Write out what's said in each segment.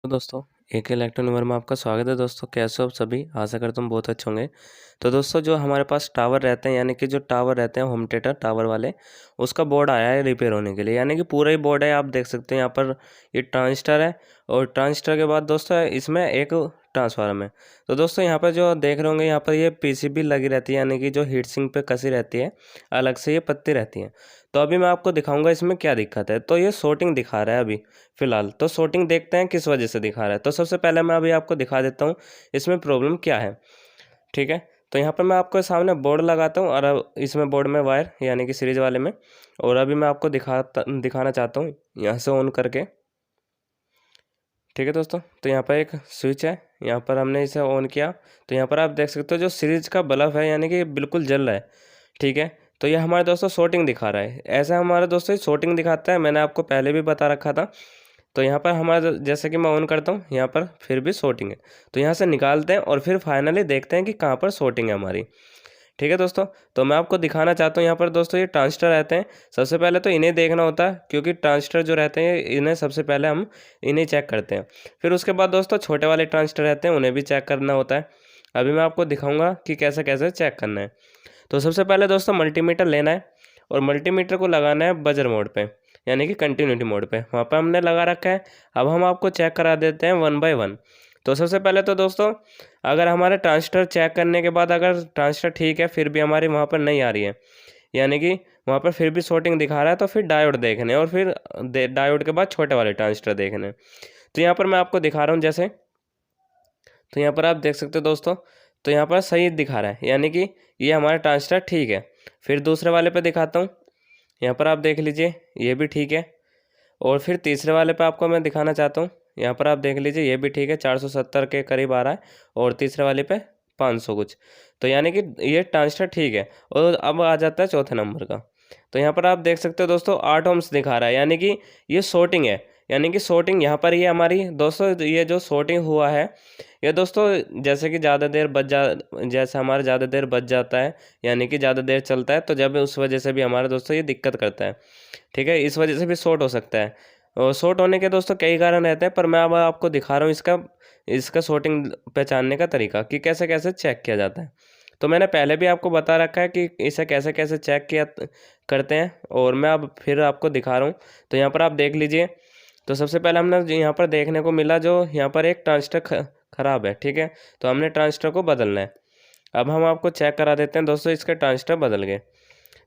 तो दोस्तों एक इलेक्ट्रॉनिक में आपका स्वागत है। दोस्तों कैसे हो आप सभी? आशा करता हूँ बहुत अच्छे होंगे। तो दोस्तों जो हमारे पास टावर रहते हैं, यानी कि जो टावर रहते हैं होम थिएटर टावर वाले, उसका बोर्ड आया है रिपेयर होने के लिए। यानी कि पूरा ही बोर्ड है, आप देख सकते हैं यहाँ पर ये ट्रांजिस्टर है और ट्रांजिस्टर के बाद दोस्तों इसमें एक ट्रांसफार्मर है। तो दोस्तों यहाँ पर जो देख रहे होंगे, यहाँ पर ये पीसीबी लगी रहती है, यानी कि जो हीट सिंक पे कसी रहती है, अलग से ये पत्ती रहती है। तो अभी मैं आपको दिखाऊंगा इसमें क्या दिक्कत है। तो ये शॉर्टिंग दिखा रहा है अभी फ़िलहाल। तो शॉर्टिंग देखते हैं किस वजह से दिखा रहा है। तो सबसे पहले मैं अभी आपको दिखा देता हूँ इसमें प्रॉब्लम क्या है, ठीक है। तो यहाँ पर मैं आपको सामने बोर्ड लगाता हूँ और अब इसमें बोर्ड में वायर यानी कि सीरीज वाले में, और अभी मैं आपको दिखाना चाहता हूँ यहाँ से ऑन करके, ठीक है दोस्तों। तो यहाँ पर एक स्विच है, यहाँ पर हमने इसे ऑन किया तो यहाँ पर आप देख सकते हो जो सीरीज का बल्ब है यानी कि बिल्कुल जल रहा है, ठीक है। तो ये हमारे दोस्तों शॉर्टिंग दिखा रहा है। ऐसा हमारे दोस्तों शॉर्टिंग दिखाता है, मैंने आपको पहले भी बता रखा था। तो यहाँ पर हमारा जैसे कि मैं ऑन करता हूँ, यहाँ पर फिर भी शॉर्टिंग है। तो यहाँ से निकालते हैं और फिर फाइनली देखते हैं कि कहाँ पर शॉर्टिंग है हमारी, ठीक है दोस्तों। तो मैं आपको दिखाना चाहता हूँ यहाँ पर दोस्तों ये ट्रांजिस्टर रहते हैं। सबसे पहले तो इन्हें देखना होता है, क्योंकि ट्रांजिस्टर जो रहते हैं इन्हें सबसे पहले हम इन्हें चेक करते हैं। फिर उसके बाद दोस्तों छोटे वाले ट्रांजिस्टर रहते हैं, उन्हें भी चेक करना होता है। अभी मैं आपको दिखाऊंगा कि कैसे कैसे चेक करना है। तो सबसे पहले दोस्तों मल्टीमीटर लेना है और मल्टीमीटर को लगाना है बजर मोड पे, यानी कि कंटिन्यूटी मोड पे, वहाँ पे हमने लगा रखा है। अब हम आपको चेक करा देते हैं वन बाय वन। तो सबसे पहले तो दोस्तों अगर हमारे ट्रांजिस्टर चेक करने के बाद अगर ट्रांजिस्टर ठीक है फिर भी हमारी वहाँ पर नहीं आ रही है, यानी कि वहाँ पर फिर भी शॉर्टिंग दिखा रहा है, तो फिर डायोड देखने और फिर डायोड के बाद छोटे वाले ट्रांजिस्टर देखने। तो यहाँ पर मैं आपको दिखा रहा हूँ जैसे, तो यहाँ पर आप देख सकते हो दोस्तों, तो यहाँ पर सही दिखा रहा है, यानी कि ये हमारा ट्रांजिस्टर ठीक है। फिर दूसरे वाले पे दिखाता हूँ, यहाँ पर आप देख लीजिए ये भी ठीक है। और फिर तीसरे वाले पे आपको मैं दिखाना चाहता हूँ, यहाँ पर आप देख लीजिए ये भी ठीक है, 470 के करीब आ रहा है। और तीसरे वाले पे 500 कुछ। तो यानी कि ये ट्रांजिस्टर ठीक है। और अब आ जाता है चौथे नंबर का। तो यहाँ पर आप देख सकते हो दोस्तों 8 ओम्स दिखा रहा है, यानी कि ये शॉर्टिंग है। यानी कि शॉर्टिंग यहाँ पर ये हमारी दोस्तों, ये जो शॉर्टिंग हुआ है ये दोस्तों जैसे कि ज़्यादा देर जैसे हमारा ज़्यादा देर बच जाता है, यानी कि ज़्यादा देर चलता है, तो जब उस वजह से भी हमारे दोस्तों ये दिक्कत करता है, ठीक है। इस वजह से भी शॉर्ट हो सकता है। और शॉर्ट होने के दोस्तों कई कारण रहते हैं, पर मैं अब आपको दिखा रहा हूँ इसका इसका शॉर्टिंग पहचानने का तरीका कि कैसे कैसे चेक किया जाता है। तो मैंने पहले भी आपको बता रखा है कि इसे कैसे कैसे चेक किया करते हैं, और मैं अब फिर आपको दिखा रहा हूँ। तो यहाँ पर आप देख लीजिए। तो सबसे पहले हमने यहाँ पर देखने को मिला जो यहाँ पर एक ट्रांजिस्टर ख़राब है, ठीक है। तो हमने ट्रांजिस्टर को बदलना है। अब हम आपको चेक करा देते हैं दोस्तों, इसके ट्रांजिस्टर बदल गए।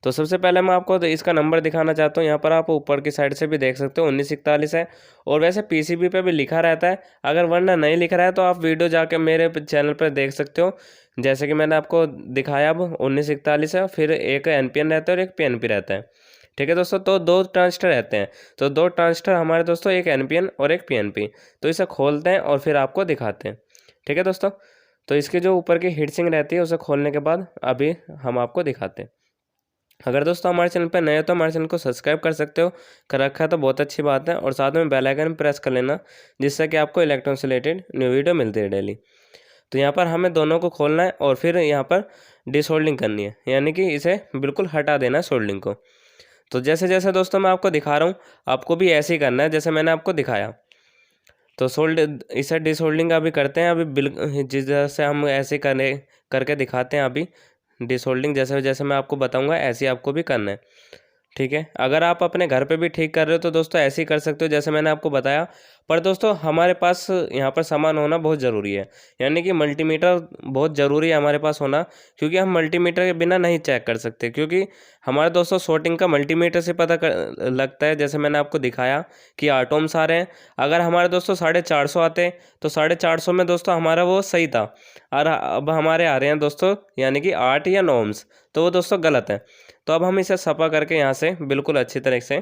तो सबसे पहले मैं आपको इसका नंबर दिखाना चाहता हूँ। यहाँ पर आप ऊपर की साइड से भी देख सकते हो 1941 है, और वैसे पीसीबी पे भी लिखा रहता है। अगर वरना नहीं लिख रहा है तो आप वीडियो जाके मेरे चैनल पर देख सकते हो। जैसे कि मैंने आपको दिखाया, अब 1941 है, फिर एक एनपीएन रहता है और एक पीएनपी रहता है, ठीक है दोस्तों। तो दो ट्रांजिस्टर रहते हैं। तो दो ट्रांजिस्टर हमारे दोस्तों, एक एनपीएन और एक पीएनपी। तो इसे खोलते हैं और फिर आपको दिखाते हैं, ठीक है दोस्तों। तो इसके जो ऊपर की हीट सिंक रहती है उसे खोलने के बाद अभी हम आपको दिखाते हैं। अगर दोस्तों हमारे चैनल पर नए हो तो हमारे चैनल को सब्सक्राइब कर सकते हो, कर रखा है तो बहुत अच्छी बात है, और साथ में बेल आइकन प्रेस कर लेना, जिससे कि आपको इलेक्ट्रॉनिक्स से रिलेटेड न्यू वीडियो मिलती है डेली। तो यहाँ पर हमें दोनों को खोलना है और फिर यहाँ पर डिसोल्डिंग करनी है, यानी कि इसे बिल्कुल हटा देना है सोल्डिंग को। तो जैसे जैसे दोस्तों मैं आपको दिखा रहा हूँ, आपको भी ऐसे ही करना है जैसे मैंने आपको दिखाया। तो इसे डिसोल्डिंग अभी करते हैं। अभी जिस जैसे हम ऐसे करके दिखाते हैं अभी डिसोल्डिंग, जैसे जैसे मैं आपको बताऊंगा ऐसे ही आपको भी करना है, ठीक है। अगर आप अपने घर पे भी ठीक कर रहे हो तो दोस्तों ऐसे ही कर सकते हो जैसे मैंने आपको बताया। पर दोस्तों हमारे पास यहाँ पर सामान होना बहुत ज़रूरी है, यानी कि मल्टीमीटर बहुत ज़रूरी है हमारे पास होना, क्योंकि हम मल्टीमीटर के बिना नहीं चेक कर सकते। क्योंकि हमारे दोस्तों शॉर्टिंग का मल्टीमीटर से पता लगता है, जैसे मैंने आपको दिखाया कि 8 ओम्स आ रहे हैं। अगर हमारे दोस्तों 450 आते तो 450 में दोस्तों हमारा वो सही था, और अब हमारे आ रहे हैं दोस्तों यानी कि 8 या 9 ओम्स, तो वो दोस्तों गलत है। तो अब हम इसे सफा करके यहाँ से बिल्कुल अच्छी तरह से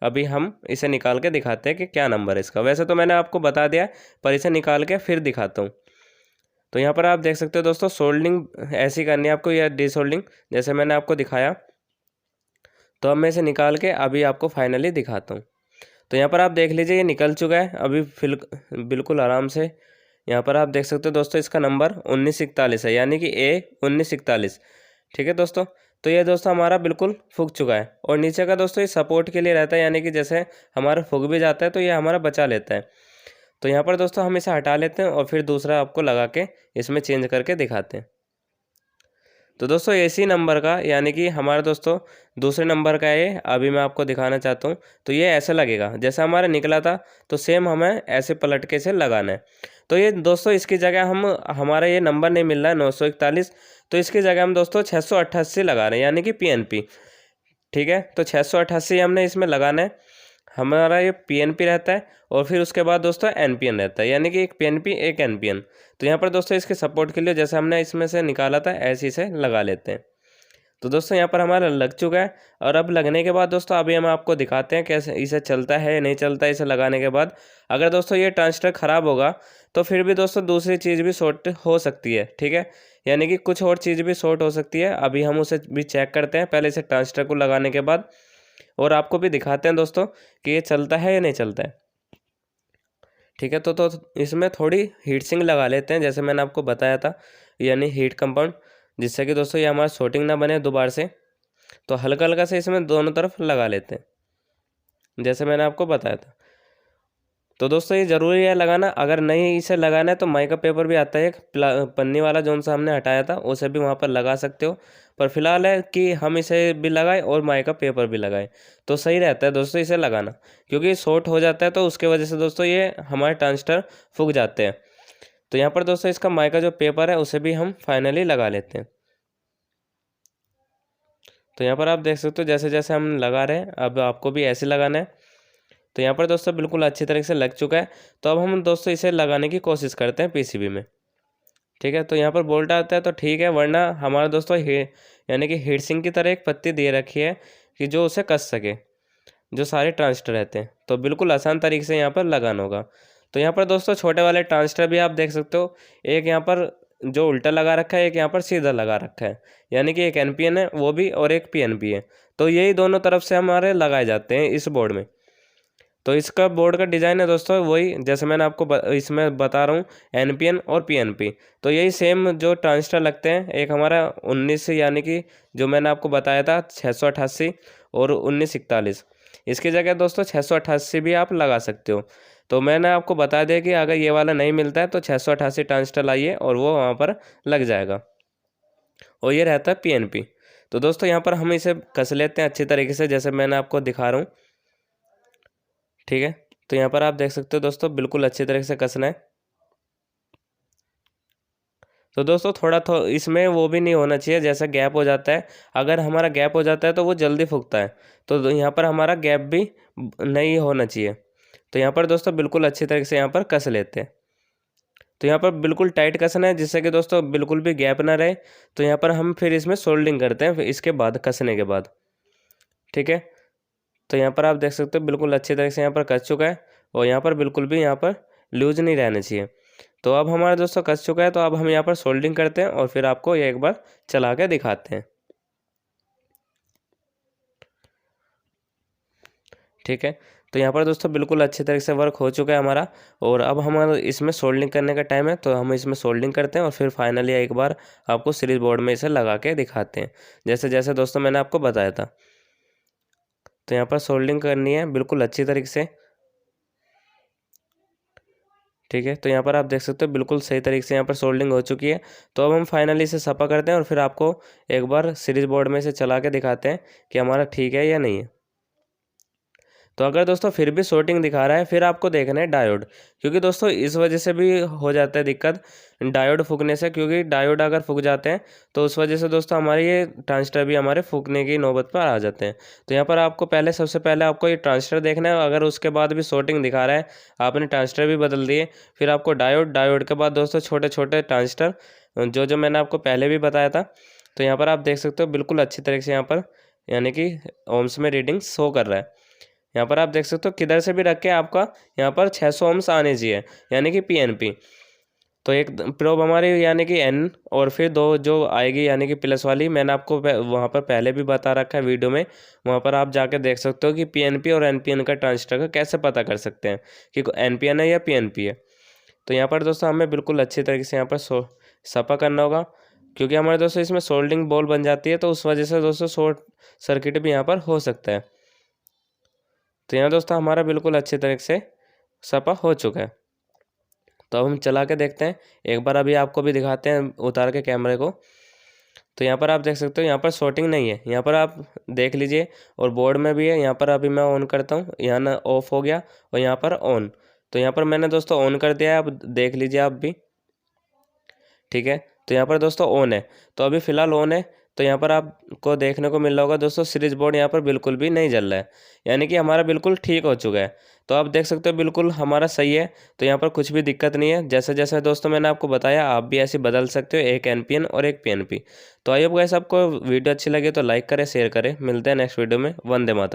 अभी हम इसे निकाल के दिखाते हैं कि क्या नंबर है इसका। वैसे तो मैंने आपको बता दिया, पर इसे निकाल के फिर दिखाता हूँ। तो यहाँ पर आप देख सकते हो दोस्तों सोल्डिंग ऐसी करनी है आपको, या डिसोल्डिंग, जैसे मैंने आपको दिखाया। तो अब मैं इसे निकाल के अभी आपको फाइनली दिखाता हूँ। तो यहाँ पर आप देख लीजिए ये निकल चुका है अभी बिल्कुल आराम से। यहाँ पर आप देख सकते हो दोस्तों इसका नंबर 1941 है, यानी कि A1941, ठीक है दोस्तों। तो ये दोस्तों हमारा बिल्कुल फूक चुका है। और नीचे का दोस्तों ये सपोर्ट के लिए रहता है, यानी कि जैसे हमारा फूक भी जाता है तो ये हमारा बचा लेता है। तो यहाँ पर दोस्तों हम इसे हटा लेते हैं और फिर दूसरा आपको लगा के इसमें चेंज करके दिखाते हैं। तो दोस्तों इसी नंबर का यानी कि हमारा दोस्तों दूसरे नंबर का ये अभी मैं आपको दिखाना चाहता हूँ। तो ये ऐसे लगेगा जैसा हमारा निकला था, तो सेम हमें ऐसे पलट के इसे लगाना है। तो ये दोस्तों इसकी जगह हम हमारा ये नंबर नहीं मिल रहा है 941, तो इसकी जगह हम दोस्तों 688 लगा रहे हैं यानी कि PNP। ठीक है, तो 688 हमने इसमें लगाना है। हमारा ये PNP रहता है और फिर उसके बाद दोस्तों NPN रहता है, यानी कि एक PNP एक NPN। तो यहाँ पर दोस्तों इसके सपोर्ट के लिए जैसे हमने इसमें से निकाला था ऐसे इसे लगा लेते हैं। तो दोस्तों यहाँ पर हमारा लग चुका है। और अब लगने के बाद दोस्तों अभी हम आपको दिखाते हैं कैसे इसे चलता है या नहीं चलता है। इसे लगाने के बाद अगर दोस्तों ये ट्रांजिस्टर ख़राब होगा तो फिर भी दोस्तों दूसरी चीज़ भी शॉर्ट हो सकती है। ठीक है, यानी कि कुछ और चीज़ भी शॉर्ट हो सकती है। अभी हम उसे भी चेक करते हैं पहले इसे ट्रांजिस्टर को लगाने के बाद, और आपको भी दिखाते हैं दोस्तों कि ये चलता है या नहीं चलता है। ठीक है, तो इसमें थोड़ी हीट सिंक लगा लेते हैं जैसे मैंने आपको बताया था, यानी हीट कंपाउंड, जिससे कि दोस्तों ये हमारा शॉर्टिंग ना बने दोबारा से। तो हल्का हल्का से इसमें दोनों तरफ लगा लेते हैं जैसे मैंने आपको बताया था। तो दोस्तों ये ज़रूरी है लगाना। अगर नहीं इसे लगाना है तो माइका पेपर भी आता है एक पन्नी वाला, जो सा हमने हटाया था उसे भी वहाँ पर लगा सकते हो। पर फिलहाल है कि हम इसे भी लगाएं और माइका पेपर भी लगाएं तो सही रहता है दोस्तों इसे लगाना, क्योंकि शॉर्ट हो जाता है तो उसके वजह से दोस्तों ये हमारे ट्रांजिस्टर फूक जाते हैं। तो यहाँ पर दोस्तों इसका माइका जो पेपर है उसे भी हम फाइनली लगा लेते हैं। तो यहाँ पर आप देख सकते हो जैसे जैसे हम लगा रहे हैं अब आपको भी ऐसे लगाना है। तो यहाँ पर दोस्तों बिल्कुल अच्छी तरीके से लग चुका है। तो अब हम दोस्तों इसे लगाने की कोशिश करते हैं PCB में। ठीक है, तो यहाँ पर बोल्ट आता है तो ठीक है, वरना हमारा दोस्तों यानी कि हीट सिंक की तरह एक पत्ती दे रखी है कि जो उसे कस सके, जो सारे ट्रांजिस्टर रहते हैं। तो बिल्कुल आसान तरीके से यहाँ पर लगाना होगा। तो यहाँ पर दोस्तों छोटे वाले ट्रांजिस्टर भी आप देख सकते हो, एक यहाँ पर जो उल्टा लगा रखा है, एक यहाँ पर सीधा लगा रखा है, यानी कि एक NPN है वो भी और एक PNP है। तो यही दोनों तरफ से हमारे लगाए जाते हैं इस बोर्ड में। तो इसका बोर्ड का डिज़ाइन है दोस्तों वही जैसे मैंने आपको इसमें बता रहा हूँ, NPN और PNP। तो यही सेम जो ट्रांजिस्टर लगते हैं, एक हमारा 19 यानी कि जो मैंने आपको बताया था 688 और 1941, इसकी जगह दोस्तों 688 भी आप लगा सकते हो। तो मैंने आपको बता दिया कि अगर ये वाला नहीं मिलता है तो 688 ट्रांजिस्टर लाइए और वो वहाँ पर लग जाएगा, और ये रहता है PNP। तो दोस्तों यहाँ पर हम इसे कस लेते हैं अच्छी तरीके से जैसे मैंने आपको दिखा रहा हूँ। ठीक है, तो यहाँ पर आप देख सकते हो दोस्तों बिल्कुल अच्छी तरीके से कसना है। तो दोस्तों थोड़ा इसमें वो भी नहीं होना चाहिए जैसा गैप हो जाता है। अगर हमारा गैप हो जाता है तो वो जल्दी फूकता है, तो यहाँ पर हमारा गैप भी नहीं होना चाहिए। तो यहाँ पर दोस्तों बिल्कुल अच्छी तरीके से यहाँ पर कस लेते हैं। तो यहाँ पर बिल्कुल टाइट कसना है जिससे कि दोस्तों बिल्कुल भी गैप ना रहे। तो यहाँ पर हम फिर इसमें सोल्डिंग करते हैं फिर इसके बाद कसने के बाद। ठीक है, तो यहाँ पर आप देख सकते हो बिल्कुल अच्छी तरह से यहाँ पर कस चुका है, और यहाँ पर बिल्कुल भी यहाँ पर लूज नहीं रहना चाहिए। तो अब हमारा दोस्तों कस चुका है, तो अब हम यहाँ पर सोल्डिंग करते हैं और फिर आपको ये एक बार चला के दिखाते हैं। ठीक है, तो यहाँ पर दोस्तों बिल्कुल अच्छी तरीके से वर्क हो चुका है हमारा, और अब हमारा इसमें सोल्डिंग करने का टाइम है। तो हम इसमें सोल्डिंग करते हैं और फिर फाइनली एक बार आपको सीरीज बोर्ड में इसे लगा के दिखाते हैं जैसे जैसे दोस्तों मैंने आपको बताया था। तो यहाँ पर सोल्डिंग करनी है बिल्कुल अच्छी तरीके से। ठीक है, तो यहाँ पर आप देख सकते हो बिल्कुल सही तरीके से यहाँ पर सोल्डिंग हो चुकी है। तो अब हम फाइनली इसे सपा करते हैं और फिर आपको एक बार सीरीज बोर्ड में इसे चला के दिखाते हैं कि हमारा ठीक है या नहीं है। तो अगर दोस्तों फिर भी शॉर्टिंग दिखा रहा है फिर आपको देखना है डायोड, क्योंकि दोस्तों इस वजह से भी हो जाता है दिक्कत डायोड फूकने से, क्योंकि डायोड अगर फूक जाते हैं तो उस वजह से दोस्तों हमारे ये ट्रांजिस्टर भी हमारे फूकने की नौबत पर आ जाते हैं। तो यहाँ पर आपको सबसे पहले आपको ये ट्रांजिस्टर देखना है। अगर उसके बाद भी शॉर्टिंग दिखा रहा है, आपने ट्रांजिस्टर भी बदल दिए, फिर आपको डायोड के बाद दोस्तों छोटे छोटे ट्रांजिस्टर जो मैंने आपको पहले भी बताया था। तो यहाँ पर आप देख सकते हो बिल्कुल अच्छी तरीके से यहाँ पर यानी कि ओम्स में रीडिंग शो कर रहा है। यहाँ पर आप देख सकते हो किधर से भी रख के आपका यहाँ पर 600 ओम्स आने चाहिए, यानी कि PNP। तो एक प्रोब हमारी यानी कि N, और फिर दो जो आएगी यानी कि प्लस वाली, मैंने आपको वहाँ पर पहले भी बता रखा है वीडियो में, वहाँ पर आप जाके देख सकते हो कि PNP और NPN का ट्रांजिस्टर का कैसे पता कर सकते हैं कि NPN है या PNP है। तो यहाँ पर दोस्तों हमें बिल्कुल अच्छी तरीके से यहाँ पर सपा करना होगा, क्योंकि हमारे दोस्तों इसमें सोल्डिंग बॉल बन जाती है, तो उस वजह से दोस्तों शॉर्ट सर्किट भी यहाँ पर हो सकता है। तो यहाँ दोस्तों हमारा बिल्कुल अच्छे तरीके से सपा हो चुका है। तो अब हम चला के देखते हैं, एक बार अभी आपको भी दिखाते हैं उतार के कैमरे को। तो यहाँ पर आप देख सकते हो, यहाँ पर शॉर्टिंग नहीं है, यहाँ पर आप देख लीजिए, और बोर्ड में भी है। यहाँ पर अभी मैं ऑन करता हूँ, यहाँ ना ऑफ हो गया और यहाँ पर ऑन। तो यहाँ पर मैंने दोस्तों ऑन कर दिया है, अब देख लीजिए आप भी, ठीक है। तो यहाँ पर दोस्तों ऑन है, तो अभी फ़िलहाल ऑन है। तो यहाँ पर आपको देखने को मिल रहा होगा दोस्तों, सीरीज बोर्ड यहाँ पर बिल्कुल भी नहीं जल रहा है, यानी कि हमारा बिल्कुल ठीक हो चुका है। तो आप देख सकते हो बिल्कुल हमारा सही है, तो यहाँ पर कुछ भी दिक्कत नहीं है। जैसे जैसे दोस्तों मैंने आपको बताया, आप भी ऐसे बदल सकते हो, एक एनपीएन और एक पीएनपी। तो आई होप गाइस आपको वीडियो अच्छी लगी तो लाइक करें, शेयर करें। मिलते हैं नेक्स्ट वीडियो में। वंदे मातरम।